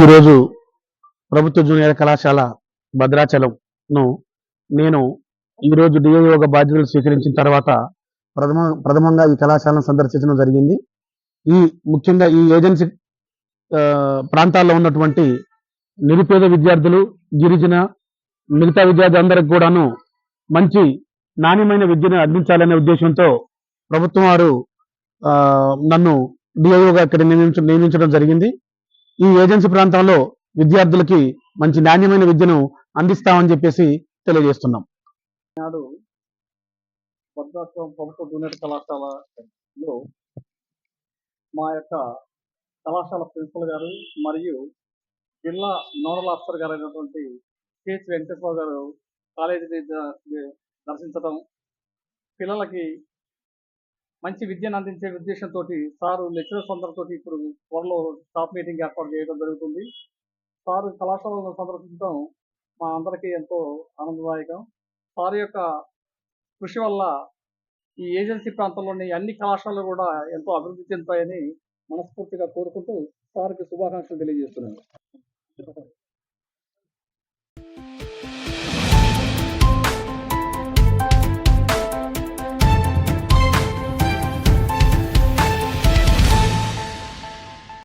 ఈరోజు ప్రభుత్వ జూనియర్ కళాశాల భద్రాచలంను నేను ఈరోజు డిఐఓగా బాధ్యతలు స్వీకరించిన తర్వాత ప్రథమంగా ఈ కళాశాలను సందర్శించడం జరిగింది. ముఖ్యంగా ఈ ఏజెన్సీ ప్రాంతాల్లో ఉన్నటువంటి నిరుపేద విద్యార్థులు, గిరిజన మిగతా విద్యార్థులందరికీ కూడాను మంచి నాణ్యమైన విద్యను అందించాలనే ఉద్దేశంతో ప్రభుత్వం వారు నన్ను డిఐఓగా ఇక్కడ నియమించడం జరిగింది. ఈ ఏజెన్సీ ప్రాంతంలో విద్యార్థులకి మంచి నాణ్యమైన విద్యను అందిస్తామని చెప్పేసి తెలియజేస్తున్నాం. నాడు భద్రాచలం ప్రభుత్వ జూనియర్ కళాశాలలో మా యొక్క కళాశాల ప్రిన్సిపల్ గారు మరియు జిల్లా నోడల్ ఆఫీసర్ గారు అయినటువంటి కేహెచ్ వెంకటేశ్వర గారు కాలేజీని దర్శించడం, పిల్లలకి మంచి విద్యను అందించే ఉద్దేశంతో సారు లెక్చరర్స్ అందరితో ఇప్పుడు త్వరలో స్టాఫ్ మీటింగ్ ఏర్పాటు చేయడం జరుగుతుంది. సారు కళాశాలను సందర్శించడం మా అందరికీ ఎంతో ఆనందదాయకం. సార్ యొక్క కృషి వల్ల ఈ ఏజెన్సీ ప్రాంతంలోని అన్ని కళాశాలలు కూడా ఎంతో అభివృద్ధి చెందుతాయని మనస్ఫూర్తిగా కోరుకుంటూ సార్కి శుభాకాంక్షలు తెలియజేస్తున్నాను.